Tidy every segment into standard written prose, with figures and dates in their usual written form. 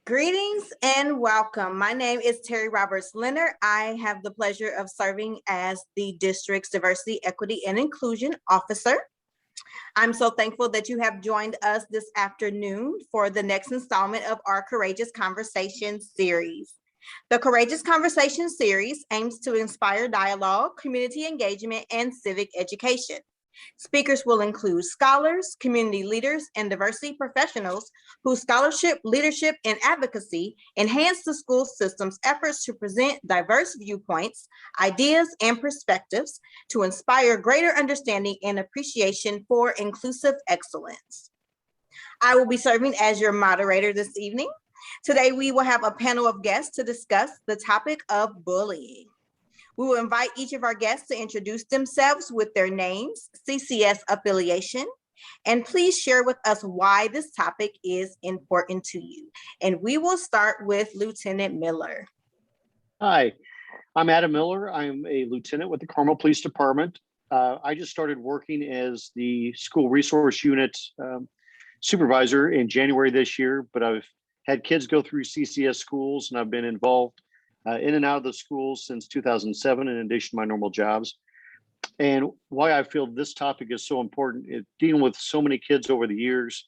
Greetings and welcome. My name is Terri Roberts-Leonard. I have the pleasure of serving as the district's Diversity, Equity, and Inclusion Officer. I'm so thankful that you have joined us this afternoon for the next installment of our Courageous Conversation series. The Courageous Conversation series aims to inspire dialogue, community engagement, and civic education. Speakers will include scholars, community leaders, and diversity professionals whose scholarship, leadership, and advocacy enhance the school system's efforts to present diverse viewpoints, ideas, and perspectives to inspire greater understanding and appreciation for inclusive excellence. I will be serving as your moderator this evening. Today, we will have a panel of guests to discuss the topic of bullying. We will invite each of our guests to introduce themselves with their names, CCS affiliation, and please share with us why this topic is important to you. And we will start with Lieutenant Miller. Hi, I'm Adam Miller. I'm a lieutenant with the Carmel Police Department. I just started working as the school resource unit supervisor in January this year, but I've had kids go through CCS schools and I've been involved in and out of the schools since 2007, in addition to my normal jobs. And why I feel this topic is so important, dealing with so many kids over the years,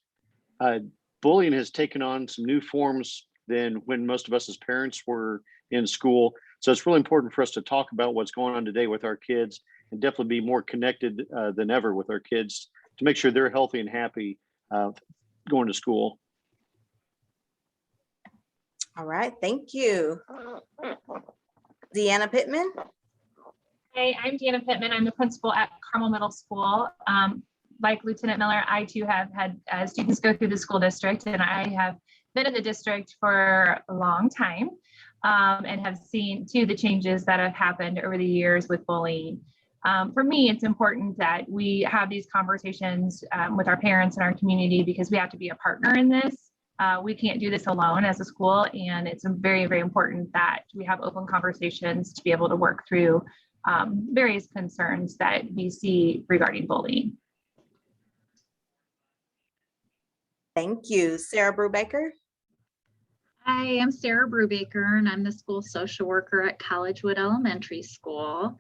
bullying has taken on some new forms than when most of us as parents were in school. So it's really important for us to talk about what's going on today with our kids and definitely be more connected than ever with our kids to make sure they're healthy and happy going to school. All right, thank you. Deanna Pitman. Hey, I'm Deanna Pitman. I'm the principal at Carmel Middle School. Like Lieutenant Miller, I too have had students go through the school district, and I have been in the district for a long time and have seen too the changes that have happened over the years with bullying. For me, it's important that we have these conversations with our parents and our community because we have to be a partner in this. We can't do this alone as a school, and it's very, very important that we have open conversations to be able to work through various concerns that we see regarding bullying. Thank you. Sarah BruBaker. Hi, I'm Sarah BruBaker, and I'm the school social worker at Collegewood Elementary School.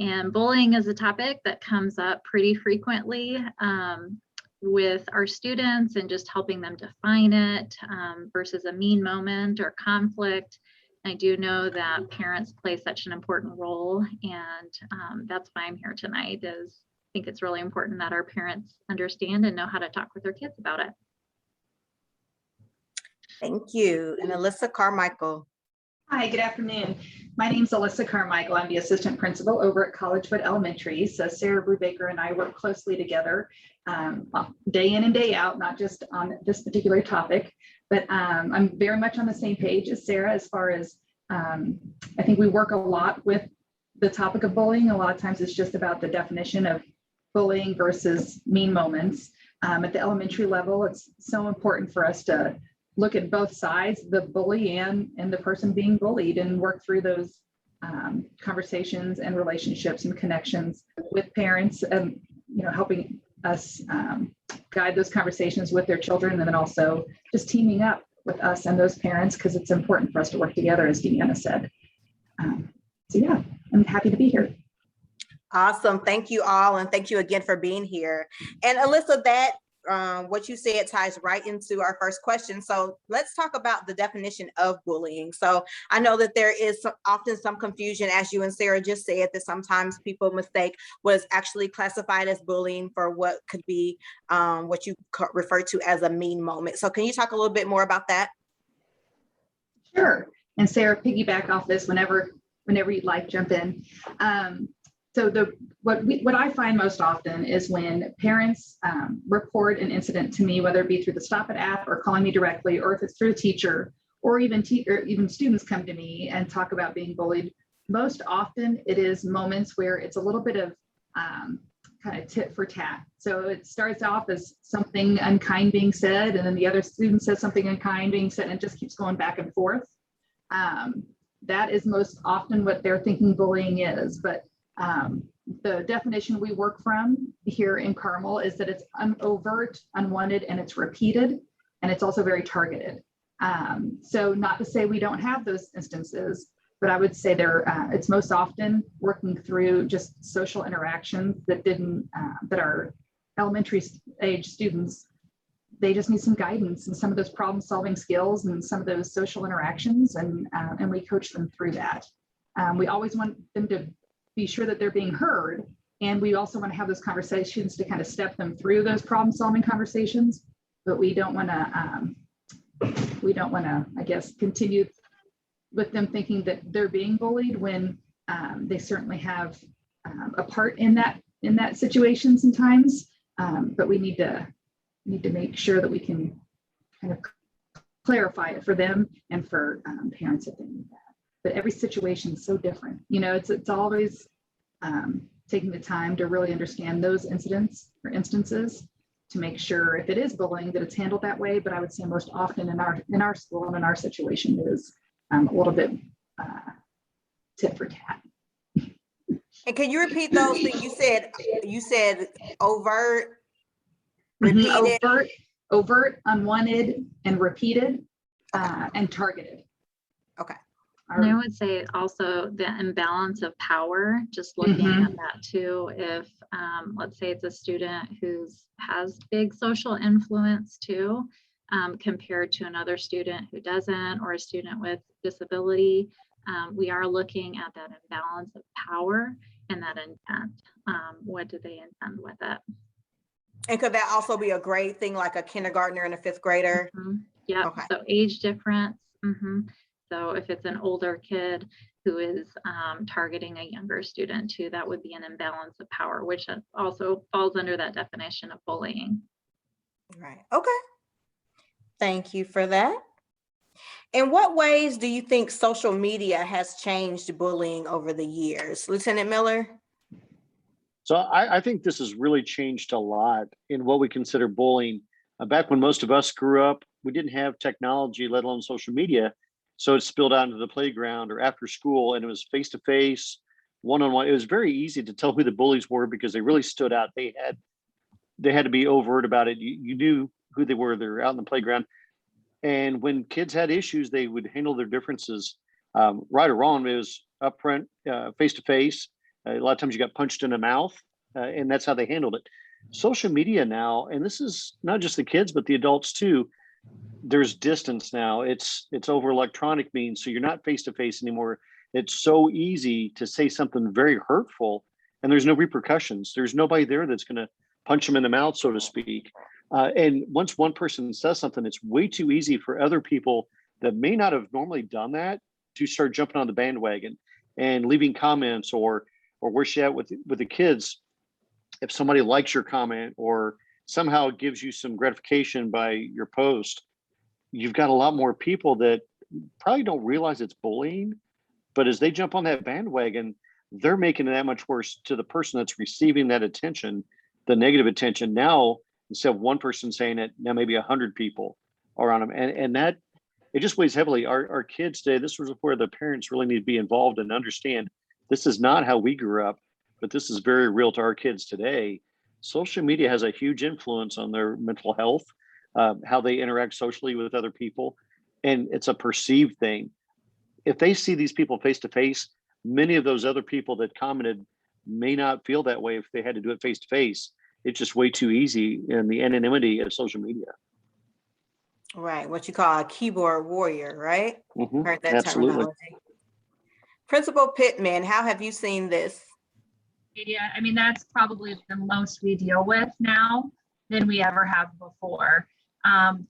And bullying is a topic that comes up pretty frequently with our students and just helping them define it versus a mean moment or conflict. I do know that parents play such an important role, and that's why I'm here tonight. I think it's really important that our parents understand and know how to talk with their kids about it. Thank you. And Alissa Carmichael. Hi, good afternoon. My name is Alissa Carmichael. I'm the assistant principal over at Collegewood Elementary. So Sarah BruBaker and I work closely together day in and day out, not just on this particular topic, but I'm very much on the same page as Sarah as far as I think we work a lot with the topic of bullying. A lot of times it's just about the definition of bullying versus mean moments. At the elementary level, it's so important for us to look at both sides, the bully and the person being bullied, and work through those conversations and relationships and connections with parents, and helping us guide those conversations with their children, and then also just teaming up with us and those parents, because it's important for us to work together, as Deanna said. So yeah, I'm happy to be here. Awesome. Thank you all. And thank you again for being here. And Alissa, that what you said ties right into our first question. So let's talk about the definition of bullying. So I know that there is often some confusion, as you and Sarah just said, that sometimes people mistake what is actually classified as bullying for what could be what you refer to as a mean moment. So can you talk a little bit more about that? Sure. And Sarah, piggyback off this whenever you'd like, jump in. So what I find most often is when parents report an incident to me, whether it be through the Stop It app or calling me directly, or if it's through a teacher, or even students come to me and talk about being bullied. Most often it is moments where it's a little bit of kind of tit for tat. So it starts off as something unkind being said, and then the other student says something unkind being said, and it just keeps going back and forth. That is most often what they're thinking bullying is. But the definition we work from here in Carmel is that it's overt, unwanted, and it's repeated, and it's also very targeted. So not to say we don't have those instances, but I would say it's most often working through just social interactions that are elementary age students. They just need some guidance and some of those problem solving skills and some of those social interactions, and we coach them through that. We always want them to be sure that they're being heard, and we also want to have those conversations to kind of step them through those problem solving conversations, but we don't want to, I guess, continue with them thinking that they're being bullied when they certainly have a part in that situation sometimes. But we need to make sure that we can kind of clarify it for them and for parents if they need that. But every situation is so different. You know, it's always taking the time to really understand those incidents or instances to make sure if it is bullying that it's handled that way. But I would say most often in our school and in our situation is a little bit tit for tat. And can you repeat those things you said? Overt, repeated, overt, unwanted, and repeated, and targeted. Okay. And I would say also the imbalance of power, just looking at that too. If let's say it's a student who has big social influence too, compared to another student who doesn't, or a student with disability, we are looking at that imbalance of power and that intent. What do they intend with it? And could that also be a grade thing, like a kindergartner and a fifth grader? Yeah. Okay. So age difference. So if it's an older kid who is targeting a younger student too, that would be an imbalance of power, which also falls under that definition of bullying. Right. Okay. Thank you for that. In what ways do you think social media has changed bullying over the years? Lieutenant Miller? So I think this has really changed a lot in what we consider bullying. Back when most of us grew up, we didn't have technology, let alone social media. So it spilled out into the playground or after school, and it was face-to-face, one-on-one. It was very easy to tell who the bullies were because they really stood out. They had to be overt about it. You knew who they were. They're out in the playground. And when kids had issues, they would handle their differences, right or wrong. It was upfront, face-to-face. A lot of times you got punched in the mouth, and that's how they handled it. Social media now, and this is not just the kids, but the adults too, there's distance now. It's over electronic means, so you're not face-to-face anymore. It's so easy to say something very hurtful, and there's no repercussions. There's nobody there that's going to punch them in the mouth, so to speak. And once one person says something, it's way too easy for other people that may not have normally done that to start jumping on the bandwagon and leaving comments or where she at with the kids. If somebody likes your comment or somehow gives you some gratification by your post, you've got a lot more people that probably don't realize it's bullying, but as they jump on that bandwagon, they're making it that much worse to the person that's receiving that attention, the negative attention. Now, instead of one person saying it, now maybe 100 people are on them. And that, it just weighs heavily. Our kids today, this was where the parents really need to be involved and understand this is not how we grew up, but this is very real to our kids today. Social media has a huge influence on their mental health, how they interact socially with other people. And it's a perceived thing. If they see these people face to face, many of those other people that commented may not feel that way if they had to do it face to face. It's just way too easy in the anonymity of social media. Right. What you call a keyboard warrior, right? Heard that Absolutely. terminology. Principal Pitman, how have you seen this? Media, I mean, that's probably the most we deal with now than we ever have before.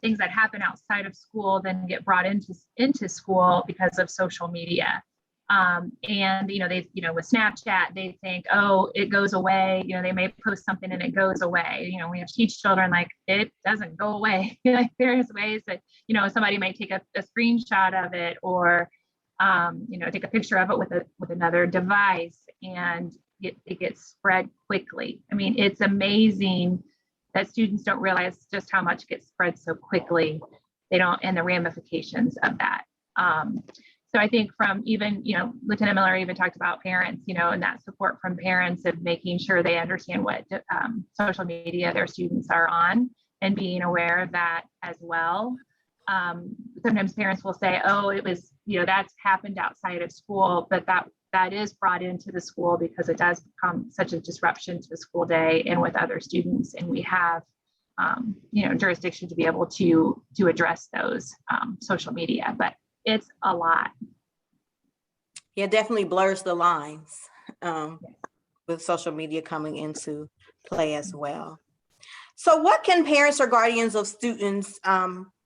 Things that happen outside of school then get brought into school because of social media. And with Snapchat, they think, oh, it goes away. They may post something and it goes away. We have to teach children, like, it doesn't go away. Like, there's ways that, somebody might take a screenshot of it or, take a picture of it with another device, and it gets spread quickly. I mean, it's amazing that students don't realize just how much gets spread so quickly. And the ramifications of that. So I think from even, Lieutenant Miller even talked about parents, and that support from parents of making sure they understand what social media their students are on and being aware of that as well. sometimes parents will say, oh, it was, that's happened outside of school, but that is brought into the school because it does become such a disruption to the school day and with other students. And we have, jurisdiction to be able to address those social media, but it's a lot. Yeah, definitely blurs the lines with social media coming into play as well. So what can parents or guardians of students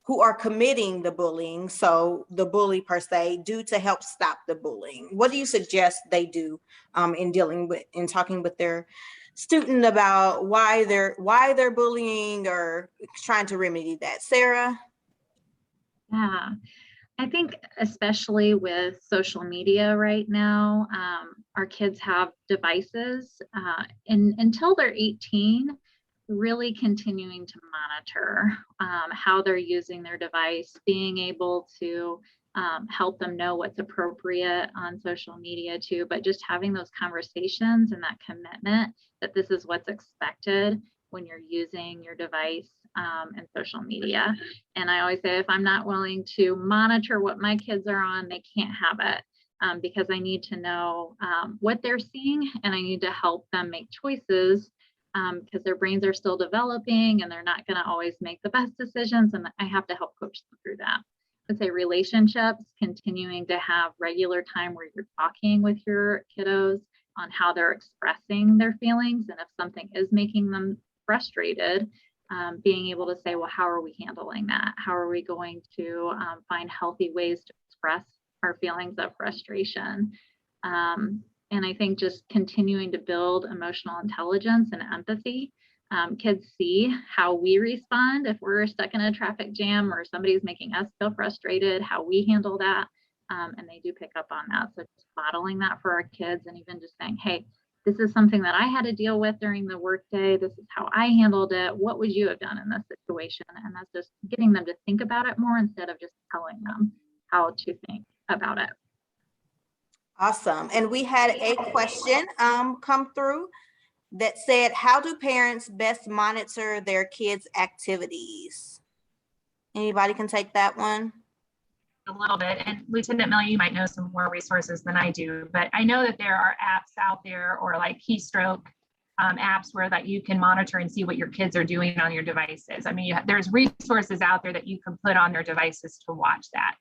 who are committing the bullying, so the bully per se, do to help stop the bullying? What do you suggest they do in talking with their student about why they're bullying or trying to remedy that? Sarah? Yeah, I think especially with social media right now, our kids have devices and until they're 18, really continuing to monitor how they're using their device, being able to help them know what's appropriate on social media too, but just having those conversations and that commitment that this is what's expected when you're using your device and social media. And I always say, if I'm not willing to monitor what my kids are on, they can't have it. Because I need to know what they're seeing and I need to help them make choices because their brains are still developing and they're not going to always make the best decisions. And I have to help coach them through that. I'd say relationships, continuing to have regular time where you're talking with your kiddos on how they're expressing their feelings. And if something is making them frustrated, being able to say, well, how are we handling that? How are we going to find healthy ways to express our feelings of frustration? And I think just continuing to build emotional intelligence and empathy. Kids see how we respond if we're stuck in a traffic jam or somebody's making us feel frustrated, how we handle that. And they do pick up on that. So just modeling that for our kids and even just saying, hey, this is something that I had to deal with during the workday. This is how I handled it. What would you have done in this situation? And that's just getting them to think about it more instead of just telling them how to think about it. Awesome. And we had a question come through that said, how do parents best monitor their kids' activities? Anybody can take that one? A little bit. And Lieutenant Miller, you might know some more resources than I do, but I know that there are apps out there or like keystroke apps where that you can monitor and see what your kids are doing on your devices. I mean, there's resources out there that you can put on their devices to watch that.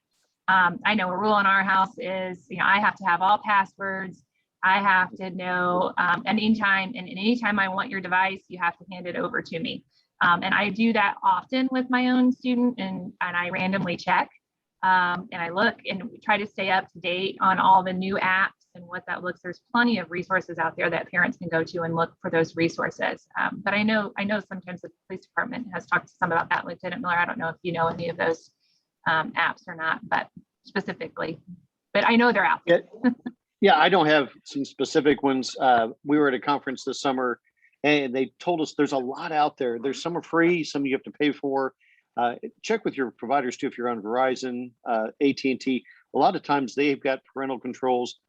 I know a rule in our house is, I have to have all passwords. I have to know, and anytime I want your device, you have to hand it over to me. And I do that often with my own student and I randomly check. And I look and try to stay up to date on all the new apps and what that looks. There's plenty of resources out there that parents can go to and look for those resources. But I know sometimes the police department has talked to some about that. Lieutenant Miller, I don't know if you know any of those apps or not, but specifically, but I know they're out there. Yeah, I don't have some specific ones. We were at a conference this summer and they told us there's a lot out there. There's some are free, some you have to pay for. Check with your providers too if you're on Verizon, AT&T. A lot of times they've got parental controls.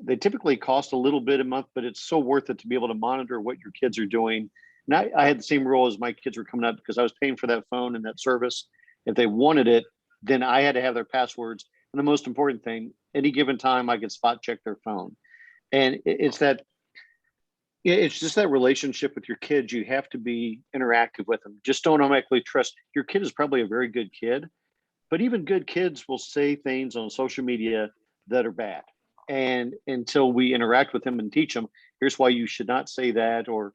They typically cost a little bit a month, but it's so worth it to be able to monitor what your kids are doing. And I had the same rule as my kids were coming up because I was paying for that phone and that service. If they wanted it, then I had to have their passwords. And the most important thing, any given time, I could spot check their phone. And it's just that relationship with your kids. You have to be interactive with them. Just don't automatically trust. Your kid is probably a very good kid, but even good kids will say things on social media that are bad. And until we interact with them and teach them, here's why you should not say that or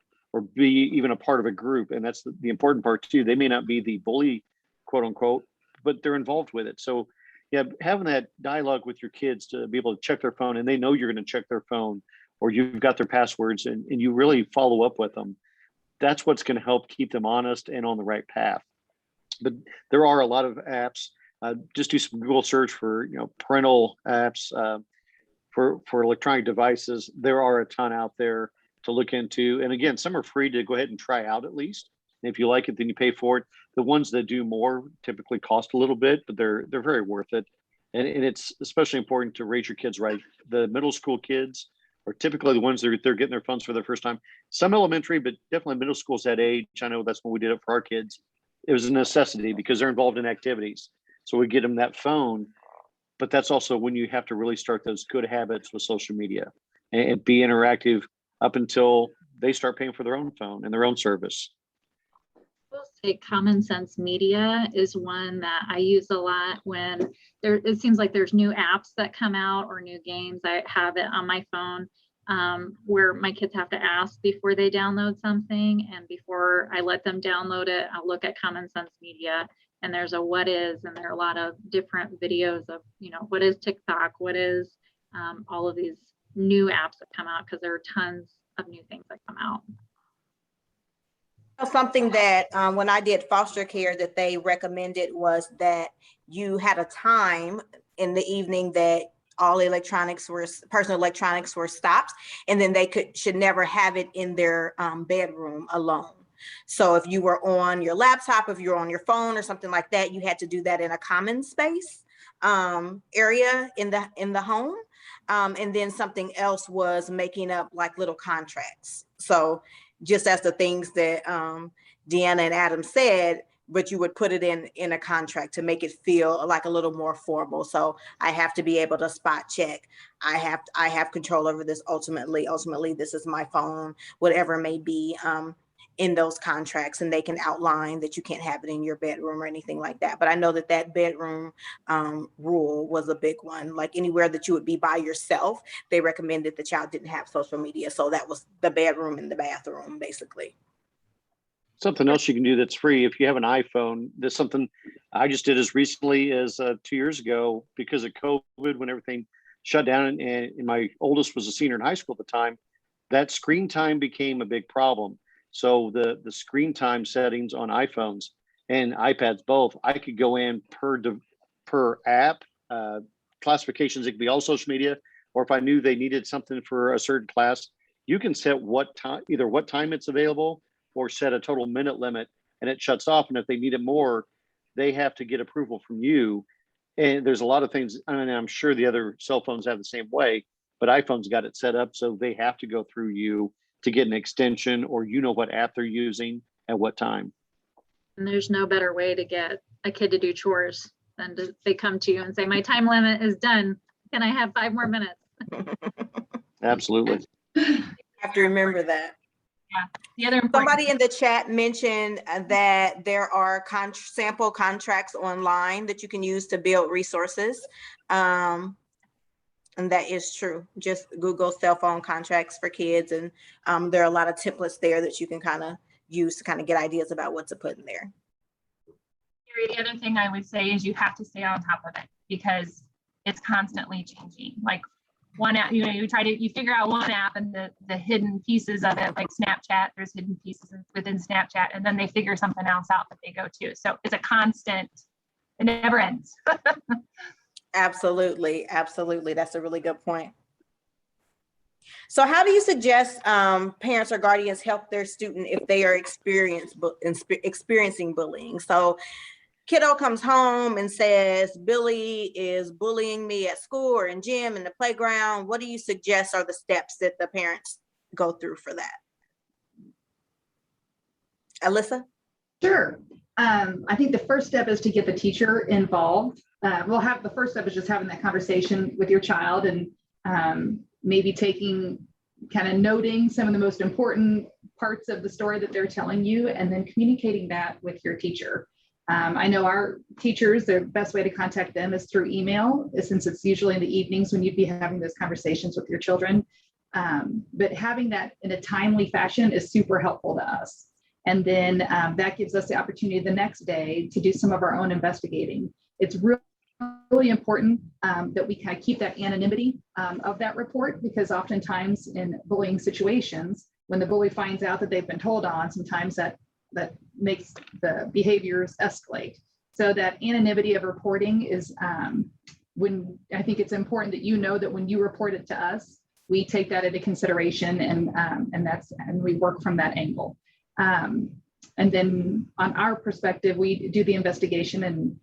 be even a part of a group. And that's the important part too. They may not be the bully, quote unquote, but they're involved with it. So yeah, having that dialogue with your kids to be able to check their phone and they know you're going to check their phone or you've got their passwords and you really follow up with them. That's what's going to help keep them honest and on the right path. But there are a lot of apps. Just do some Google search for, parental apps for electronic devices. There are a ton out there to look into. And again, some are free to go ahead and try out at least. And if you like it, then you pay for it. The ones that do more typically cost a little bit, but they're very worth it. And it's especially important to raise your kids right. The middle school kids are typically the ones that they're getting their phones for the first time. Some elementary, but definitely middle school's that age. I know that's when we did it for our kids. It was a necessity because they're involved in activities. So we get them that phone, but that's also when you have to really start those good habits with social media and be interactive up until they start paying for their own phone and their own service. I will say Common Sense Media is one that I use a lot when it seems like there's new apps that come out or new games. I have it on my phone where my kids have to ask before they download something. And before I let them download it, I'll look at Common Sense Media, and there's a what is, and there are a lot of different videos of, what is TikTok, what is all of these new apps that come out, because there are tons of new things that come out. Something that when I did foster care that they recommended was that you had a time in the evening that all personal electronics were stopped, and then they should never have it in their bedroom alone. So if you were on your laptop, if you're on your phone or something like that, you had to do that in a common space area in the home. And then something else was making up like little contracts. So just as the things that Deanna and Adam said, but you would put it in a contract to make it feel like a little more formal. So I have to be able to spot check. I have control over this. Ultimately, this is my phone, whatever it may be in those contracts, and they can outline that you can't have it in your bedroom or anything like that. But I know that bedroom rule was a big one. Like anywhere that you would be by yourself, they recommended the child didn't have social media. So that was the bedroom and the bathroom, basically. Something else you can do that's free if you have an iPhone. There's something I just did as recently as 2 years ago because of COVID, when everything shut down, and my oldest was a senior in high school at the time. That screen time became a big problem. So the screen time settings on iPhones and iPads both, I could go in per app classifications. It could be all social media, or if I knew they needed something for a certain class, you can set either what time it's available or set a total minute limit, and it shuts off. And if they need it more, they have to get approval from you. And there's a lot of things, and I'm sure the other cell phones have the same way, but iPhone's got it set up so they have to go through you to get an extension, or what app they're using at what time. And there's no better way to get a kid to do chores than they come to you and say, my time limit is done. Can I have 5 more minutes? Absolutely. You have to remember that. Yeah. The other Somebody in the chat mentioned that there are sample contracts online that you can use to build resources. And that is true. Just Google cell phone contracts for kids. And there are a lot of templates there that you can kind of use to kind of get ideas about what to put in there. The other thing I would say is you have to stay on top of it because it's constantly changing. Like one app, you figure out one app and the hidden pieces of it, like Snapchat, there's hidden pieces within Snapchat, and then they figure something else out that they go to. So it's a constant, it never ends. Absolutely. That's a really good point. So how do you suggest parents or guardians help their student if they are experiencing bullying? So kiddo comes home and says, Billy is bullying me at school or in gym, in the playground. What do you suggest are the steps that the parents go through for that? Alissa? Sure. I think the first step is to get the teacher involved. The first step is just having that conversation with your child and maybe noting some of the most important parts of the story that they're telling you, and then communicating that with your teacher. I know our teachers, the best way to contact them is through email, since it's usually in the evenings when you'd be having those conversations with your children. But having that in a timely fashion is super helpful to us. And then that gives us the opportunity the next day to do some of our own investigating. It's really important that we kind of keep that anonymity of that report, because oftentimes in bullying situations, when the bully finds out that they've been told on, sometimes that makes the behaviors escalate. So that anonymity of reporting is when I think it's important that that when you report it to us, we take that into consideration and we work from that angle. And then on our perspective, we do the investigation and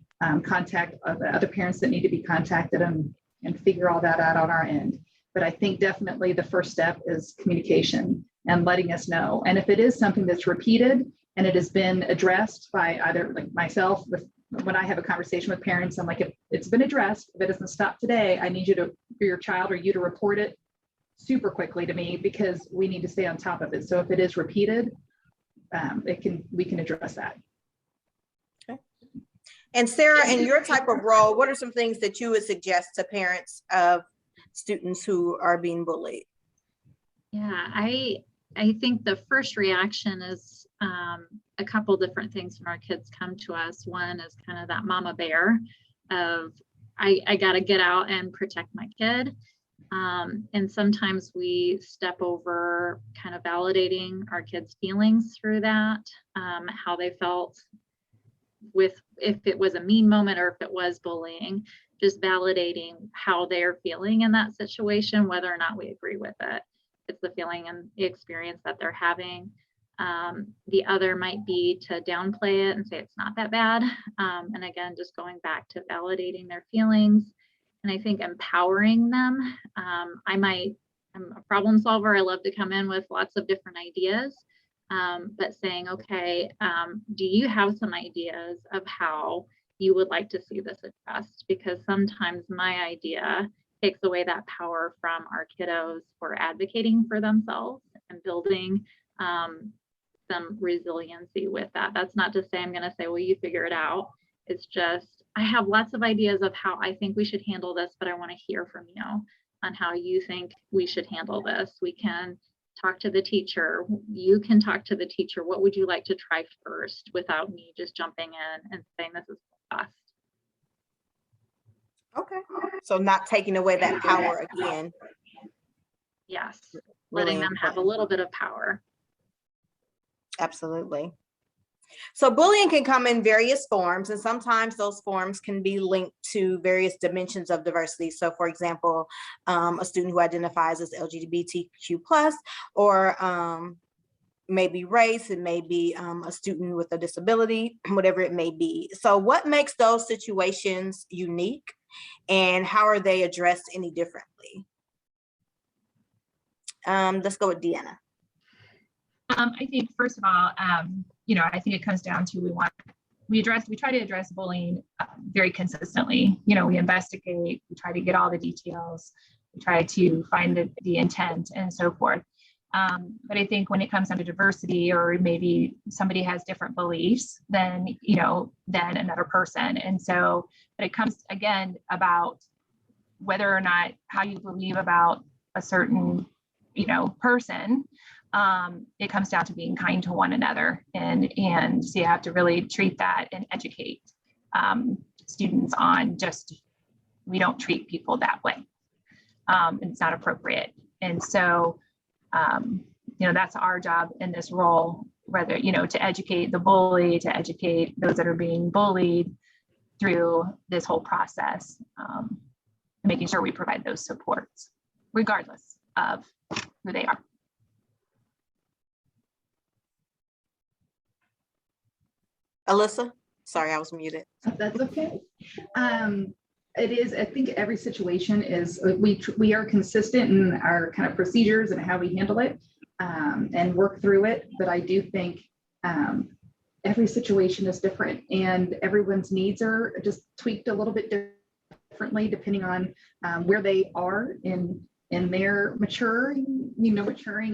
contact the other parents that need to be contacted and figure all that out on our end. But I think definitely the first step is communication and letting us know. And if it is something that's repeated and it has been addressed by either like myself with when I have a conversation with parents, I'm like, if it's been addressed, if it doesn't stop today, I need you to, for your child or you to report it super quickly to me because we need to stay on top of it. So if it is repeated, we can address that. Okay. And Sarah, in your type of role, what are some things that you would suggest to parents of students who are being bullied? Yeah, I think the first reaction is a couple different things when our kids come to us. One is kind of that mama bear of I got to get out and protect my kid. And sometimes we step over kind of validating our kids' feelings through that, how they felt with if it was a mean moment or if it was bullying, just validating how they're feeling in that situation, whether or not we agree with it. It's the feeling and the experience that they're having. The other might be to downplay it and say it's not that bad. And again, just going back to validating their feelings. And I think empowering them. I'm a problem solver. I love to come in with lots of different ideas, but saying, okay, do you have some ideas of how you would like to see this addressed? Because sometimes my idea takes away that power from our kiddos for advocating for themselves and building some resiliency with that. That's not to say I'm going to say, well, you figure it out. It's just, I have lots of ideas of how I think we should handle this, but I want to hear from you on how you think we should handle this. We can talk to the teacher. You can talk to the teacher. What would you like to try first without me just jumping in and saying this is best? Okay. So not taking away that power again. Yes. Really Letting them have a little bit of power. Absolutely. So bullying can come in various forms, and sometimes those forms can be linked to various dimensions of diversity. So for example, a student who identifies as LGBTQ+, or maybe race, it may be a student with a disability, whatever it may be. So what makes those situations unique, and how are they addressed any differently? Let's go with Deanna. I think first of all, I think it comes down to we try to address bullying very consistently. We investigate, we try to get all the details, we try to find the intent and so forth. But I think when it comes down to diversity, or maybe somebody has different beliefs than another person, and so, but it comes again about whether or not how you believe about a certain person. It comes down to being kind to one another, and so you have to really treat that and educate students on just, we don't treat people that way. It's not appropriate. And so, that's our job in this role, whether, to educate the bully, to educate those that are being bullied through this whole process, making sure we provide those supports, regardless of who they are. Alissa, sorry, I was muted. That's okay. It is, I think every situation is, we are consistent in our kind of procedures and how we handle it and work through it. But I do think every situation is different, and everyone's needs are just tweaked a little bit differently depending on where they are in their maturing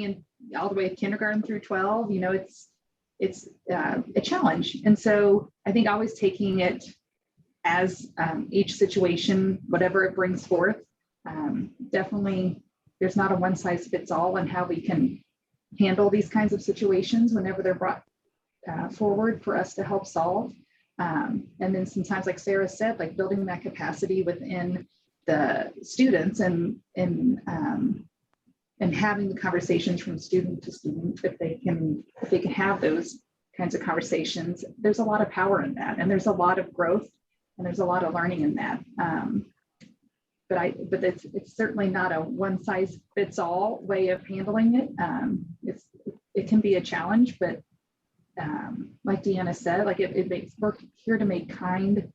and all the way to kindergarten through 12. It's a challenge. And so I think always taking it as each situation, whatever it brings forth, definitely there's not a one size fits all on how we can handle these kinds of situations whenever they're brought forward for us to help solve. And then sometimes, like Sarah said, like building that capacity within the students and having the conversations from student to student, if they can have those kinds of conversations, there's a lot of power in that, and there's a lot of growth, and there's a lot of learning in that. But it's certainly not a one size fits all way of handling it. It can be a challenge, but like Deanna said, like we're here to make kind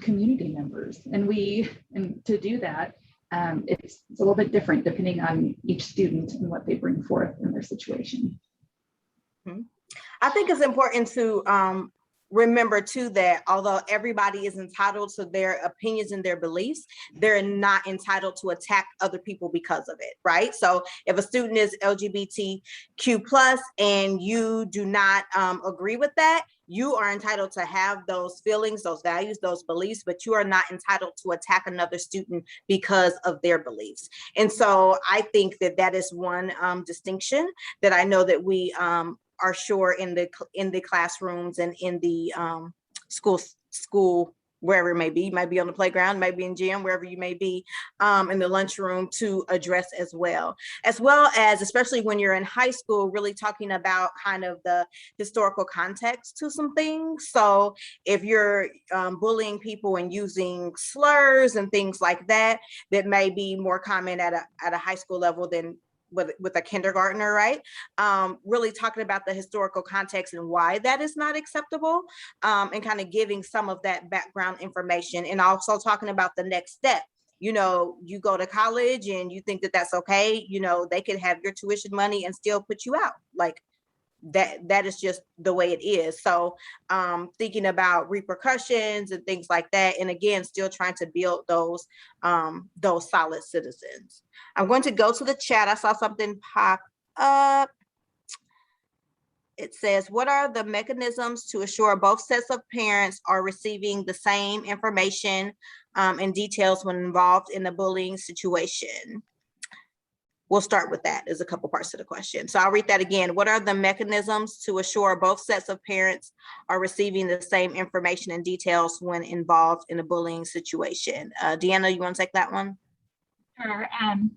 community members, and to do that. It's a little bit different depending on each student and what they bring forth in their situation. I think it's important to remember too that although everybody is entitled to their opinions and their beliefs, they're not entitled to attack other people because of it, right? So if a student is LGBTQ plus and you do not agree with that, you are entitled to have those feelings, those values, those beliefs, but you are not entitled to attack another student because of their beliefs. And so I think that that is one distinction that I know that we are sure in the classrooms and in the school, wherever it may be. You might be on the playground, maybe in gym, wherever you may be, in the lunchroom, to address as well as, especially when you're in high school, really talking about kind of the historical context to some things. So if you're bullying people and using slurs and things like that, that may be more common at a high school level than with a kindergartner, right? Really talking about the historical context and why that is not acceptable, and kind of giving some of that background information, and also talking about the next step. You know, you go to college and you think that that's okay, you know, they could have your tuition money and still put you out. Like that is just the way it is. So thinking about repercussions and things like that, and again, still trying to build those solid citizens. I'm going to go to the chat. I saw something pop up. It says, what are the mechanisms to assure both sets of parents are receiving the same information and details when involved in a bullying situation? We'll start with that. There's a couple parts to the question. So I'll read that again. What are the mechanisms to assure both sets of parents are receiving the same information and details when involved in a bullying situation? Deanna, you want to take that one? Sure.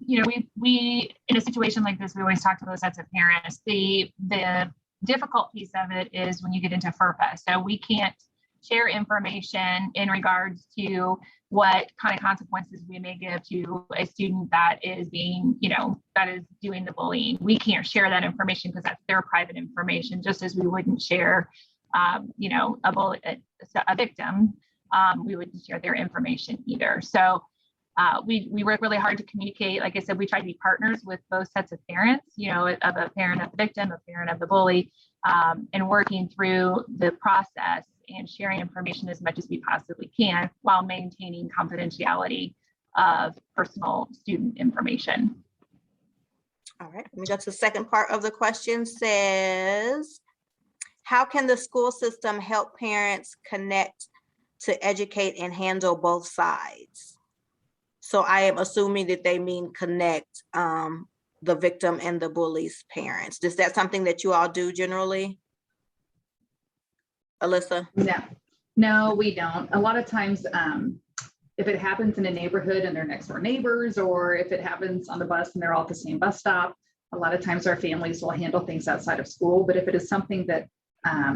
You know, we in a situation like this, we always talk to those sets of parents. The difficult piece of it is when you get into FERPA. So we can't share information in regards to what kind of consequences we may give to a student that is being, you know, that is doing the bullying. We can't share that information because that's their private information, just as we wouldn't share, you know, a victim, we wouldn't share their information either. So we work really hard to communicate. Like I said, we try to be partners with both sets of parents, you know, of a parent of the victim, a parent of the bully, and working through the process and sharing information as much as we possibly can while maintaining confidentiality of personal student information. All right, let me go to the second part of the question. Says, how can the school system help parents connect to educate and handle both sides? So I am assuming that they mean connect the victim and the bully's parents. Is that something that you all do generally? Alissa? No, we don't. A lot of times, if it happens in a neighborhood and they're next door neighbors, or if it happens on the bus and they're all at the same bus stop, a lot of times our families will handle things outside of school. But if it is something that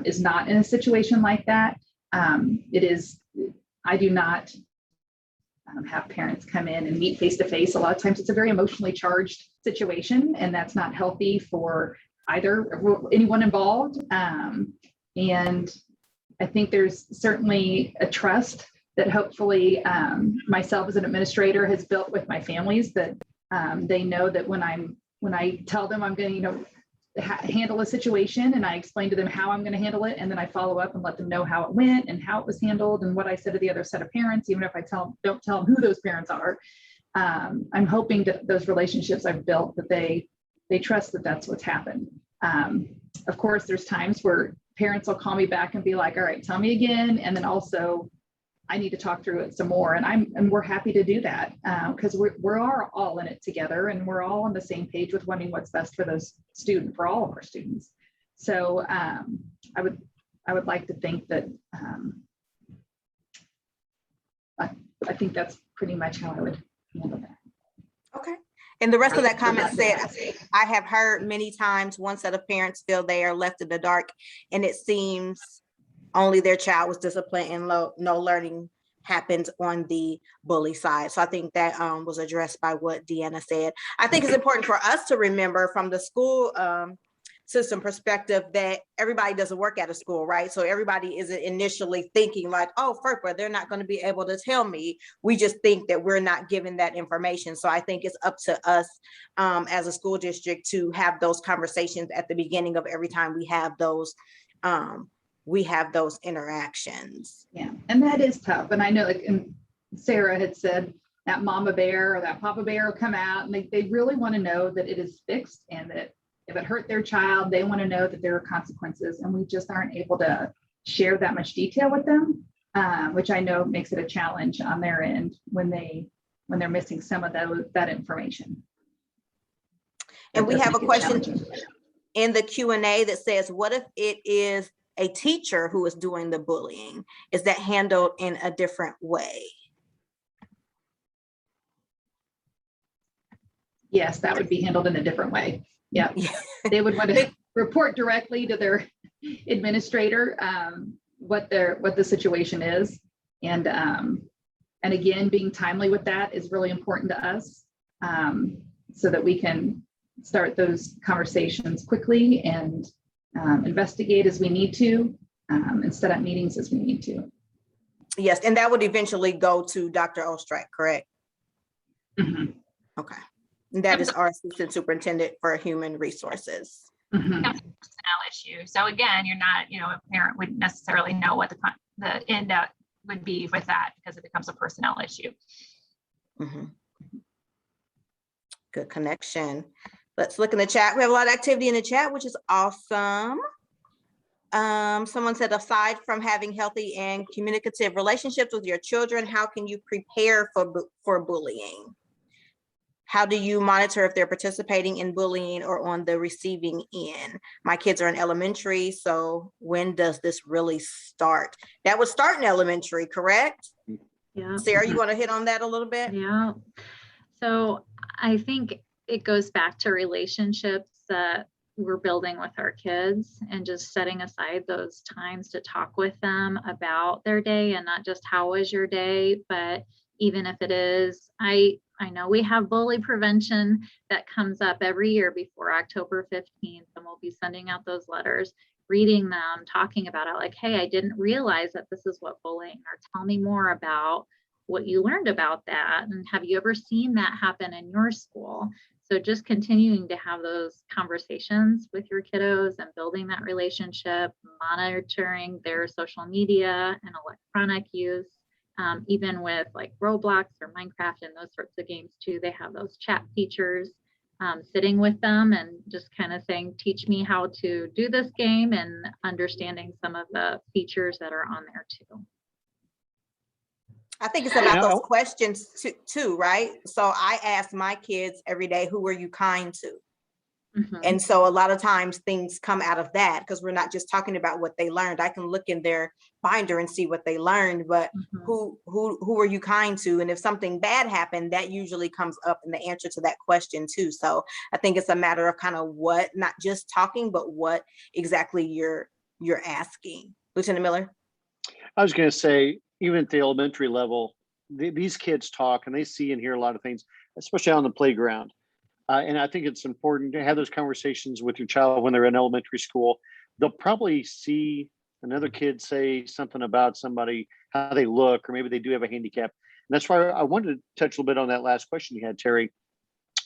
is not in a situation like that, I do not have parents come in and meet face to face. A lot of times it's a very emotionally charged situation, and that's not healthy for anyone involved. And I think there's certainly a trust that hopefully myself as an administrator has built with my families, that they know that when I tell them I'm going to, handle a situation, and I explain to them how I'm going to handle it, and then I follow up and let them know how it went and how it was handled and what I said to the other set of parents, even if I don't tell them who those parents are. I'm hoping that those relationships I've built, that they trust that that's what's happened. Of course, there's times where parents will call me back and be like, all right, tell me again. And then also I need to talk through it some more. And we're happy to do that because we're all in it together, and we're all on the same page with wanting what's best for for all of our students. So I would like to think that I think that's pretty much how I would handle that. Okay. And the rest of that comment said, I have heard many times one set of parents feel they are left in the dark, and it seems only their child was disciplined and no learning happened on the bully side. So I think that was addressed by what Deanna said. I think it's important for us to remember from the school system perspective that everybody doesn't work at a school, right? So everybody isn't initially thinking like, oh, FERPA, they're not going to be able to tell me. We just think that we're not given that information. So I think it's up to us as a school district to have those conversations at the beginning of every time we have those we have those interactions. Yeah, and that is tough. And I know, like, and Sarah had said that mama bear or that papa bear will come out, and they really want to know that it is fixed, and that if it hurt their child, they want to know that there are consequences. And we just aren't able to share that much detail with them, which I know makes it a challenge on their end when they're missing some of that information. And we does have a make it question challenging. in the Q&A that says, what if it is a teacher who is doing the bullying? Is that handled in a different way? Yes, that would be handled in a different way. Yeah, they would want to report directly to their administrator what the situation is, and again, being timely with that is really important to us, so that we can start those conversations quickly and investigate as we need to, and set up meetings as we need to. Yes, and that would eventually go to Dr. Ostrak, correct? Mhm. Okay. And that is our assistant superintendent for human resources. Mhm. That's a personnel issue. So again, you're not, a parent wouldn't necessarily know what the end out would be with that, because it becomes a personnel issue. Mhm. Good connection. Let's look in the chat. We have a lot of activity in the chat, which is awesome. Someone said, aside from having healthy and communicative relationships with your children, how can you prepare for bullying? How do you monitor if they're participating in bullying or on the receiving end? My kids are in elementary, so when does this really start? That would start in elementary, correct? Yeah. Sarah, you want to hit on that a little bit? Yeah. So I think it goes back to relationships that we're building with our kids, and just setting aside those times to talk with them about their day, and not just how was your day, but even if it is, I know we have bully prevention that comes up every year before October 15th, and we'll be sending out those letters, reading them, talking about it, like, hey, I didn't realize that this is what bullying, or tell me more about what you learned about that, and have you ever seen that happen in your school? So just continuing to have those conversations with your kiddos and building that relationship, monitoring their social media and electronic use, even with like Roblox or Minecraft and those sorts of games too. They have those chat features, sitting with them and just kind of saying, teach me how to do this game, and understanding some of the features that are on there too. I think it's about those questions too, right? So I ask my kids every day, who were you kind to? Mhm. And so a lot of times things come out of that, because we're not just talking about what they learned. I can look in their binder and see what they learned, but Mhm. who were you kind to? And if something bad happened, that usually comes up in the answer to that question too. So I think it's a matter of kind of what, not just talking, but what exactly you're asking. Lieutenant Miller? I was going to say, even at the elementary level, these kids talk and they see and hear a lot of things, especially on the playground. And I think it's important to have those conversations with your child when they're in elementary school. They'll probably see another kid say something about somebody, how they look, or maybe they do have a handicap. And that's why I wanted to touch a little bit on that last question you had, Terri,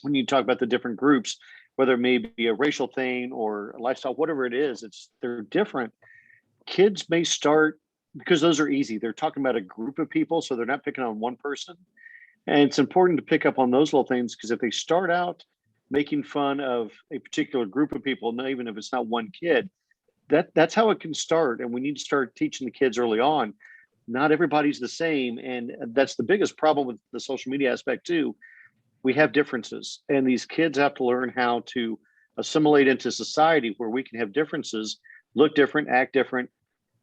when you talk about the different groups, whether it may be a racial thing or a lifestyle, whatever it is, they're different. Kids may start, because those are easy. They're talking about a group of people, so they're not picking on one person. And it's important to pick up on those little things, because if they start out making fun of a particular group of people, not even if it's not one kid, that's how it can start. And we need to start teaching the kids early on. Not everybody's the same. And that's the biggest problem with the social media aspect too. We have differences, and these kids have to learn how to assimilate into society where we can have differences, look different, act different,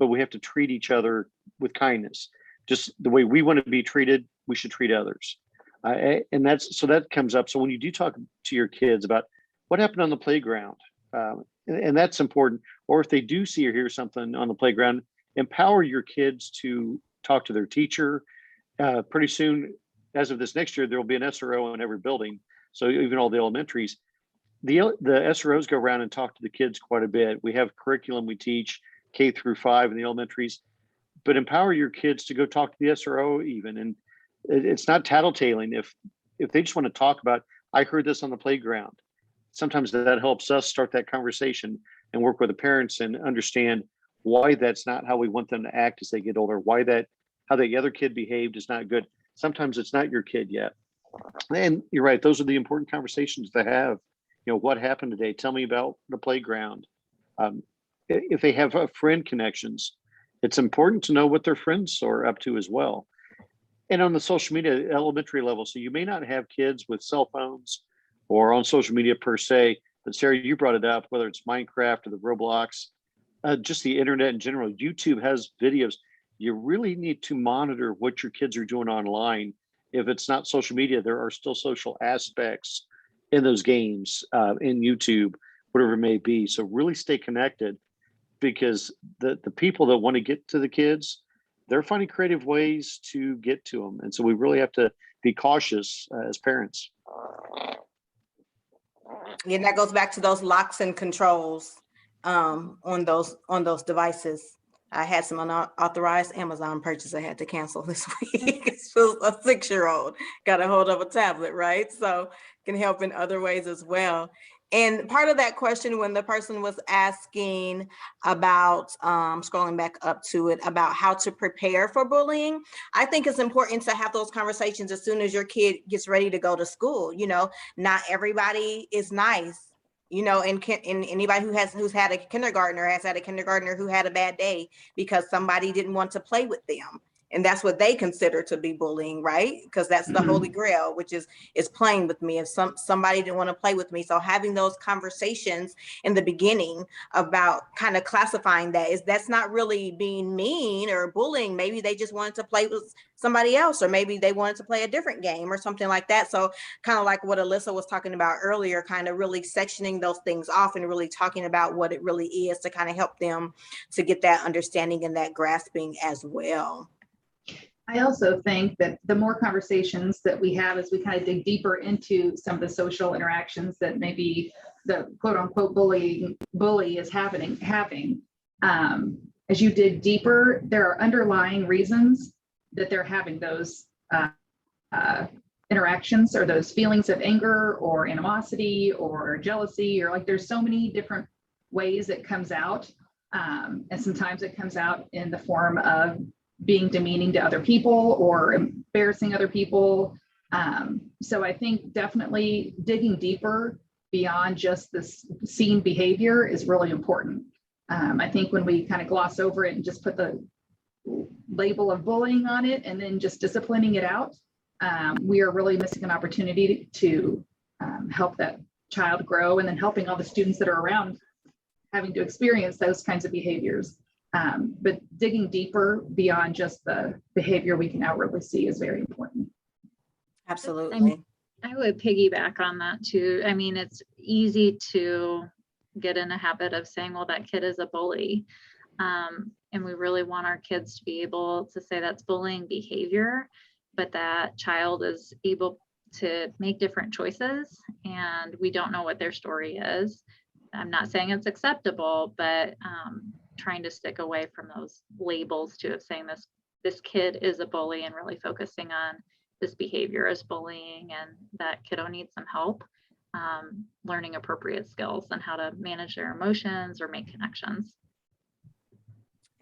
but we have to treat each other with kindness. Just the way we want to be treated, we should treat others. And that comes up. So when you do talk to your kids about what happened on the playground, and that's important, or if they do see or hear something on the playground, empower your kids to talk to their teacher. Pretty soon, as of this next year, there will be an SRO in every building. So even all the elementaries, the SROs go around and talk to the kids quite a bit. We have curriculum we teach K-5 in the elementaries, but empower your kids to go talk to the SRO even. And it's not tattletaling. If they just want to talk about, I heard this on the playground, sometimes that helps us start that conversation and work with the parents and understand why that's not how we want them to act as they get older, why that, how the other kid behaved is not good. Sometimes it's not your kid yet. And you're right, those are the important conversations to have. You know, what happened today? Tell me about the playground. If they have friend connections, it's important to know what their friends are up to as well. And on the social media elementary level, so you may not have kids with cell phones or on social media per se, but Sarah, you brought it up, whether it's Minecraft or the Roblox, just the internet in general. YouTube has videos. You really need to monitor what your kids are doing online. If it's not social media, there are still social aspects in those games, in YouTube, whatever it may be. So really stay connected, because the people that want to get to the kids, they're finding creative ways to get to them. And so we really have to be cautious as parents. Yeah, that goes back to those locks and controls on those devices. I had some unauthorized Amazon purchase I had to cancel this week. It's just a 6-year-old got a hold of a tablet, right? So can help in other ways as well. And part of that question, when the person was asking about, scrolling back up to it, about how to prepare for bullying, I think it's important to have those conversations as soon as your kid gets ready to go to school. You know, not everybody is nice. You know, and anybody who's had a kindergartner has had a kindergartner who had a bad day because somebody didn't want to play with them. And that's what they consider to be bullying, right? Because that's the holy grail, which is playing with me. If somebody didn't want to play with me. So having those conversations in the beginning about kind of classifying that's not really being mean or bullying. Maybe they just wanted to play with somebody else, or maybe they wanted to play a different game or something like that. So kind of like what Alissa was talking about earlier, kind of really sectioning those things off and really talking about what it really is to kind of help them to get that understanding and that grasping as well. I also think that the more conversations that we have as we kind of dig deeper into some of the social interactions that maybe the quote unquote bully is having, as you dig deeper, there are underlying reasons that they're having those interactions, or those feelings of anger or animosity or jealousy, or like there's so many different ways it comes out. And sometimes it comes out in the form of being demeaning to other people or embarrassing other people. So I think definitely digging deeper beyond just this seen behavior is really important. I think when we kind of gloss over it and just put the label of bullying on it and then just disciplining it out, we are really missing an opportunity to help that child grow, and then helping all the students that are around having to experience those kinds of behaviors. But digging deeper beyond just the behavior we can outwardly see is very important. Absolutely. I would piggyback on that too. I mean, it's easy to get in a habit of saying, well, that kid is a bully. And we really want our kids to be able to say that's bullying behavior, but that child is able to make different choices, and we don't know what their story is. I'm not saying it's acceptable, but trying to stick away from those labels too, of saying this kid is a bully, and really focusing on this behavior as bullying, and that kiddo needs some help learning appropriate skills and how to manage their emotions or make connections.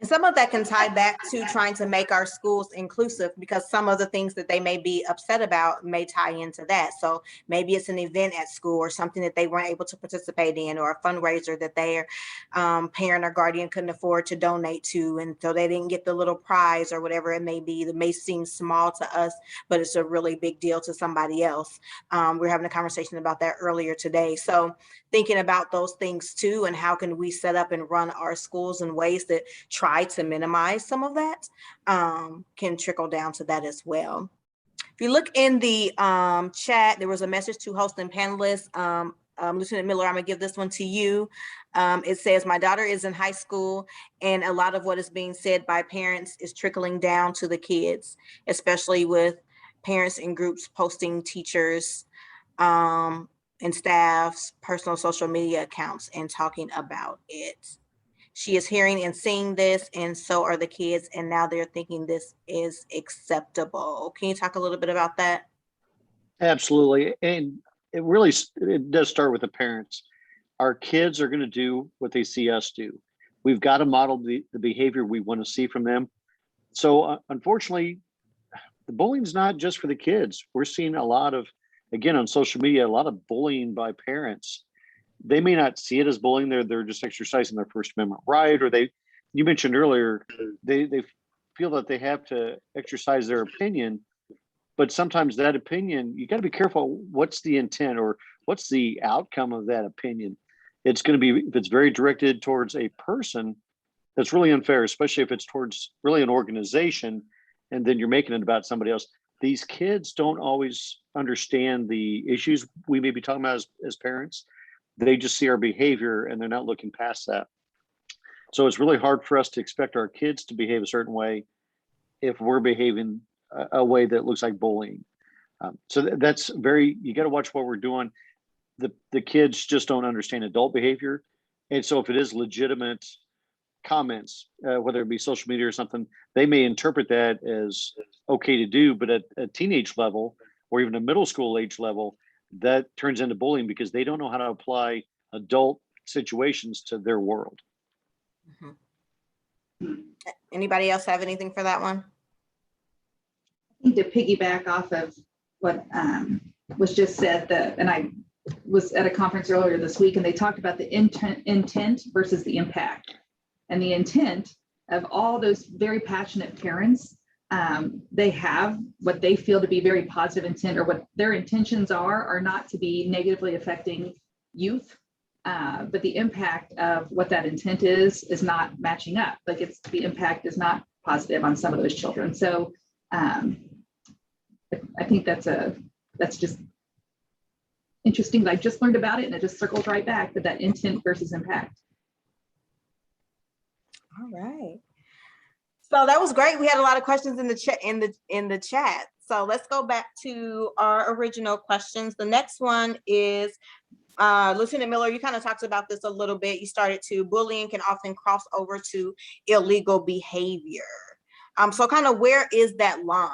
And some of that can tie back to trying to make our schools inclusive, because some of the things that they may be upset about may tie into that. So maybe it's an event at school or something that they weren't able to participate in, or a fundraiser that their parent or guardian couldn't afford to donate to. And so they didn't get the little prize or whatever it may be. That may seem small to us, but it's a really big deal to somebody else. We were having a conversation about that earlier today. So thinking about those things too, and how can we set up and run our schools in ways that try to minimize some of that, can trickle down to that as well. If you look in the chat, there was a message to host and panelists. Lieutenant Miller, I'm gonna give this one to you. It says, my daughter is in high school, and a lot of what is being said by parents is trickling down to the kids, especially with parents in groups posting teachers and staff's personal social media accounts and talking about it. She is hearing and seeing this, and so are the kids, and now they're thinking this is acceptable. Can you talk a little bit about that? Absolutely. And it does start with the parents. Our kids are going to do what they see us do. We've got to model the behavior we want to see from them. So unfortunately, the bullying is not just for the kids. We're seeing a lot of, again, on social media, a lot of bullying by parents. They may not see it as bullying. They're just exercising their First Amendment right, or you mentioned earlier, they feel that they have to exercise their opinion, but sometimes that opinion, you got to be careful. What's the intent or what's the outcome of that opinion? It's going to be, if it's very directed towards a person, that's really unfair, especially if it's towards really an organization, and then you're making it about somebody else. These kids don't always understand the issues we may be talking about as parents. They just see our behavior and they're not looking past that. So it's really hard for us to expect our kids to behave a certain way if we're behaving a way that looks like bullying. So that's you got to watch what we're doing. The kids just don't understand adult behavior. And so if it is legitimate comments, whether it be social media or something, they may interpret that as okay to do, but at a teenage level or even a middle school age level, that turns into bullying because they don't know how to apply adult situations to their world. Anybody else have anything for that one? I think to piggyback off of what was just said, and I was at a conference earlier this week, and they talked about the intent versus the impact. And the intent of all those very passionate parents, they have what they feel to be very positive intent, or what their intentions are not to be negatively affecting youth. But the impact of what that intent is not matching up. Like the impact is not positive on some of those children. So I think that's just interesting. I just learned about it, and it just circles right back to that intent versus impact. All right. So that was great. We had a lot of questions in the chat. So let's go back to our original questions. The next one is, Lieutenant Miller, you kind of talked about this a little bit. You started to bullying can often cross over to illegal behavior. So kind of where is that line?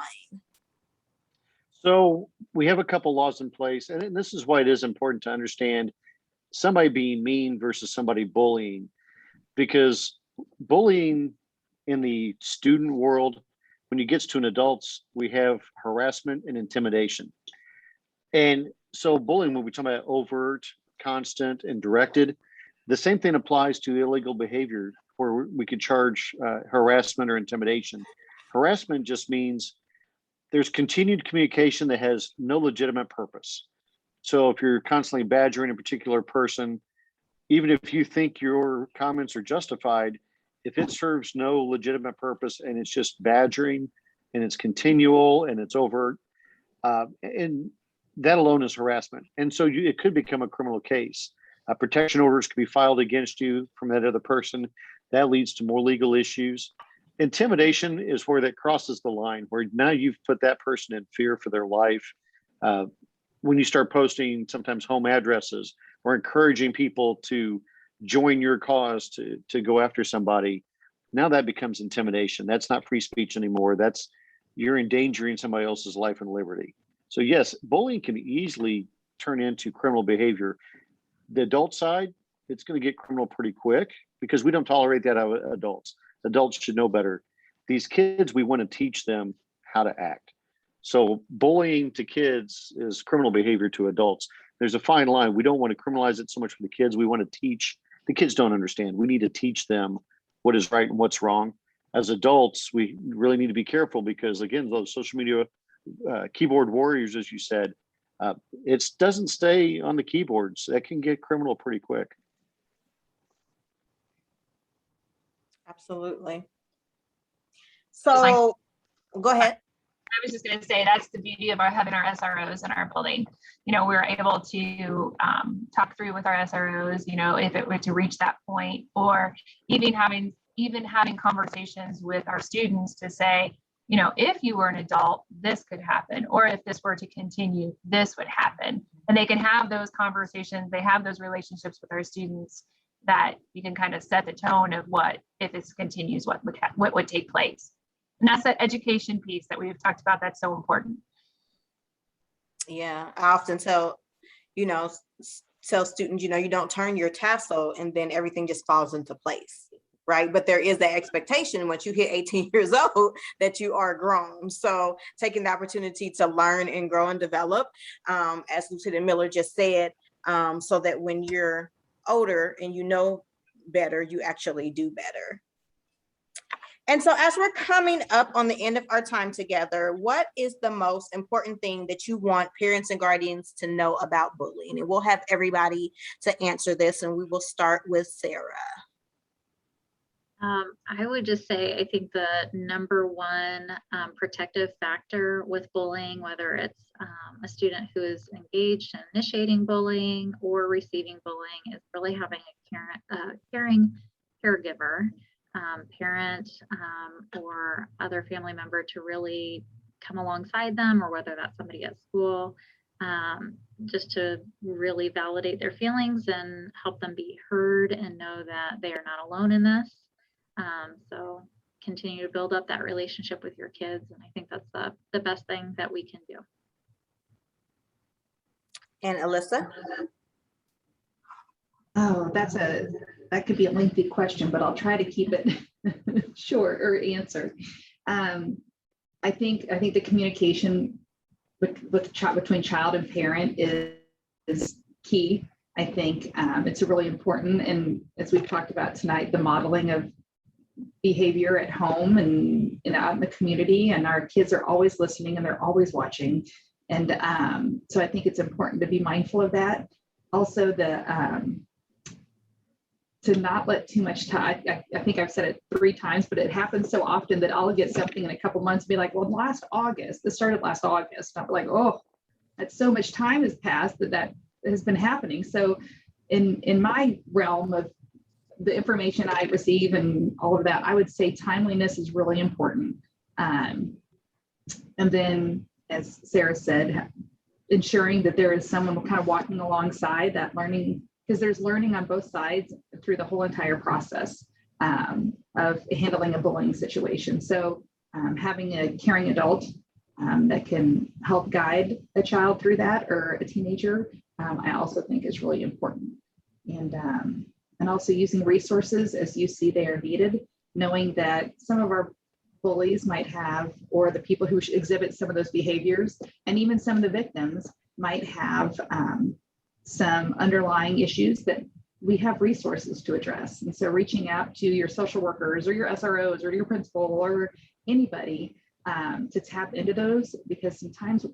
So we have a couple laws in place, and this is why it is important to understand somebody being mean versus somebody bullying, because bullying in the student world, when it gets to an adults, we have harassment and intimidation. And so bullying, when we talk about overt, constant, and directed, the same thing applies to illegal behavior, where we could charge harassment or intimidation. Harassment just means there's continued communication that has no legitimate purpose. So if you're constantly badgering a particular person, even if you think your comments are justified, if it serves no legitimate purpose and it's just badgering and it's continual and it's overt, and that alone is harassment. And so it could become a criminal case. Protection orders could be filed against you from that other person. That leads to more legal issues. Intimidation is where that crosses the line, where now you've put that person in fear for their life. When you start posting sometimes home addresses or encouraging people to join your cause to go after somebody, now that becomes intimidation. That's not free speech anymore. You're endangering somebody else's life and liberty. So yes, bullying can easily turn into criminal behavior. The adult side, it's going to get criminal pretty quick because we don't tolerate that out of adults. Adults should know better. These kids, we want to teach them how to act. So bullying to kids is criminal behavior to adults. There's a fine line. We don't want to criminalize it so much for the kids. We want to teach. The kids don't understand. We need to teach them what is right and what's wrong. As adults, we really need to be careful because, again, those social media keyboard warriors, as you said, it doesn't stay on the keyboards. That can get criminal pretty quick. Absolutely. So go ahead. I was just going to say that's the beauty of having our SROs in our building. We're able to talk through with our SROs, if it were to reach that point, or even having conversations with our students to say, if you were an adult, this could happen, or if this were to continue, this would happen. And they can have those conversations. They have those relationships with our students that you can kind of set the tone of what, if this continues, what would take place. And that's that education piece that we've talked about. That's so important. Yeah, I often tell students, you don't turn your tassel and then everything just falls into place. right? But there is that expectation once you hit 18 years old that you are grown. So taking the opportunity to learn and grow and develop, as Lieutenant Miller just said, so that when you're older and you know better, you actually do better. And so as we're coming up on the end of our time together, what is the most important thing that you want parents and guardians to know about bullying? And we'll have everybody to answer this, and we will start with Sarah. I would just say, I think the number one protective factor with bullying, whether it's a student who is engaged in initiating bullying or receiving bullying, is really having a caring caregiver, parent, or other family member to really come alongside them, or whether that's somebody at school, just to really validate their feelings and help them be heard and know that they are not alone in this. So continue to build up that relationship with your kids. And I think that's the best thing that we can do. And Alissa? Oh, that could be a lengthy question, but I'll try to keep it short or answer. I think the communication between child and parent is key. I think it's really important, and as we've talked about tonight, the modeling of behavior at home and out in the community, and our kids are always listening and they're always watching, and so I think it's important to be mindful of that. Also, to not let too much time. I think I've said it 3 times, but it happens so often that I'll get something in a couple months and be like, well, this started last August. I'm like, oh, that's so much time has passed that has been happening. So in my realm of the information I receive and all of that, I would say timeliness is really important. And then, as Sarah said, ensuring that there is someone kind of walking alongside that learning, because there's learning on both sides through the whole entire process of handling a bullying situation. So having a caring adult that can help guide a child through that, or a teenager, I also think is really important. And also using resources as you see they are needed, knowing that some of our bullies might have, or the people who exhibit some of those behaviors, and even some of the victims might have some underlying issues that we have resources to address. And so reaching out to your social workers or your SROs or your principal or anybody to tap into those, because sometimes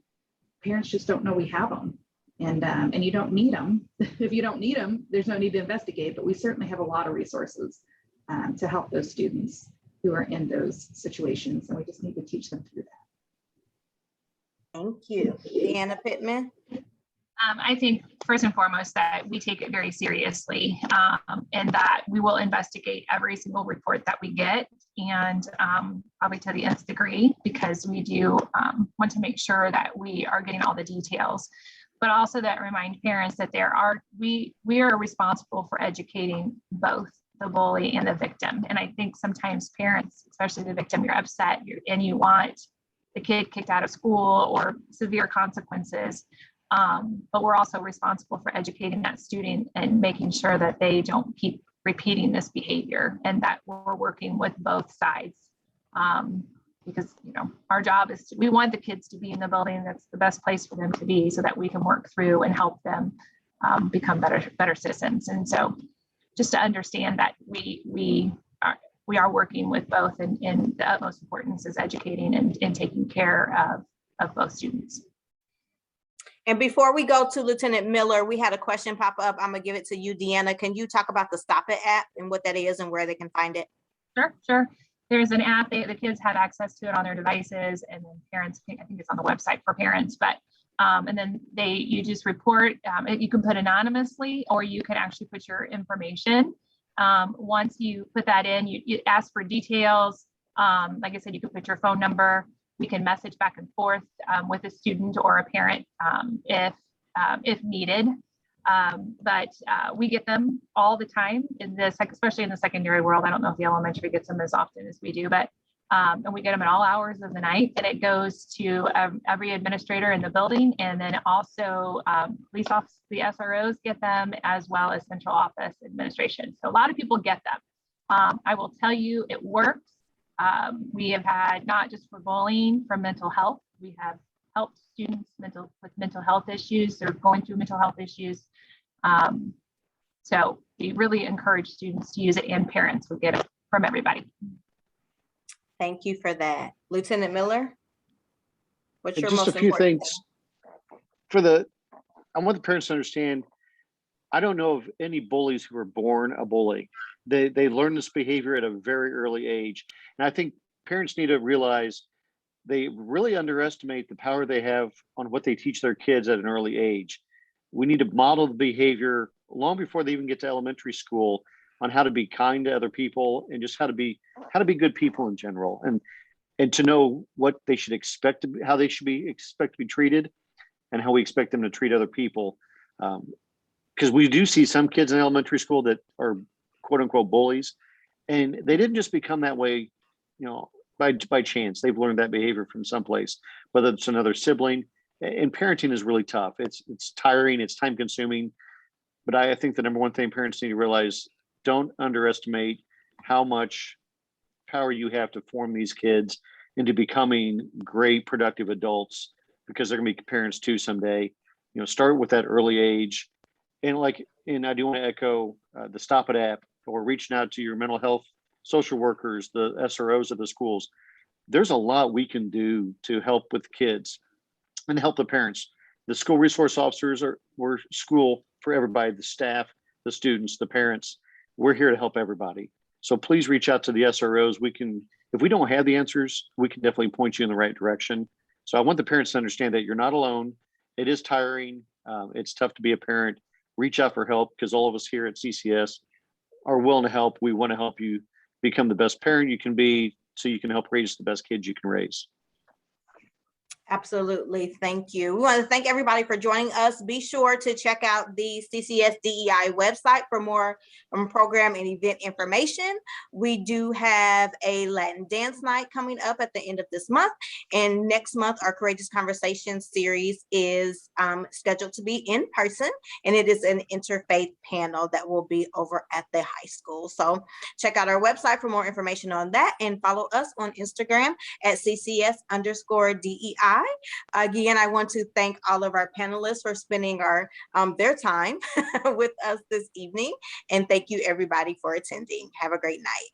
parents just don't know we have them. And you don't need them. If you don't need them, there's no need to investigate, but we certainly have a lot of resources to help those students who are in those situations, and we just need to teach them through that. Thank you. Deanna Pitman? I think first and foremost that we take it very seriously, and that we will investigate every single report that we get, and probably to the nth degree, because we do want to make sure that we are getting all the details, but also that remind parents that we are responsible for educating both the bully and the victim. And I think sometimes parents, especially the victim, you're upset and you want the kid kicked out of school or severe consequences. But we're also responsible for educating that student and making sure that they don't keep repeating this behavior, and that we're working with both sides. Because our job is we want the kids to be in the building that's the best place for them to be, so that we can work through and help them become better citizens. And so just to understand that we are working with both, and the utmost importance is educating and taking care of both students. And before we go to Lieutenant Miller, we had a question pop up. I'm gonna give it to you, Deanna. Can you talk about the Stop It app and what that is and where they can find it? Sure. There's an app, the kids have access to it on their devices, and then parents, I think it's on the website for parents, but and then you just report, you can put anonymously, or you can actually put your information. Once you put that in, you ask for details. Like I said, you can put your phone number. We can message back and forth with a student or a parent if needed. But we get them all the time especially in the secondary world. I don't know if the elementary gets them as often as we do, but and we get them at all hours of the night, and it goes to every administrator in the building, and then also police officers, the SROs get them, as well as central office administration. So a lot of people get them. I will tell you, it works. We have had, not just for bullying, for mental health. We have helped students with mental health issues. They're going through mental health issues. So we really encourage students to use it, and parents will get it from everybody. Thank you for that. Lieutenant Miller? What's your Just most a few important things I want the parents to understand, I don't know of any bullies who are born a bully. They learn this behavior at a very early age. And I think parents need to realize they really underestimate the power they have on what they teach their kids at an early age. We need to model the behavior long before they even get to elementary school on how to be kind to other people and just how to be good people in general, and to know what they should expect to be, how they should be expect to be treated, and how we expect them to treat other people. Because we do see some kids in elementary school that are quote unquote bullies, and they didn't just become that way, by chance. They've learned that behavior from someplace, whether it's another sibling. And parenting is really tough. It's tiring, it's time consuming. But I think the number one thing parents need to realize, don't underestimate how much power you have to form these kids into becoming great, productive adults, because they're going to be parents too someday. Start with that early age. And I do want to echo the Stop It app, or reaching out to your mental health social workers, the SROs of the schools. There's a lot we can do to help with kids and help the parents. The school resource officers we're school for everybody, the staff, the students, the parents. We're here to help everybody. So please reach out to the SROs. If we don't have the answers, we can definitely point you in the right direction. So I want the parents to understand that you're not alone. It is tiring. It's tough to be a parent. Reach out for help, because all of us here at CCS are willing to help. We want to help you become the best parent you can be, so you can help raise the best kids you can raise. Absolutely. Thank you. We want to thank everybody for joining us. Be sure to check out the CCS DEI website for more program and event information. We do have a Latin dance night coming up at the end of this month. And next month, our Courageous Conversations series is scheduled to be in person. And it is an interfaith panel that will be over at the high school. So check out our website for more information on that, and follow us on Instagram at CCS_DEI. Again, I want to thank all of our panelists for spending their time with us this evening. And thank you everybody for attending. Have a great night.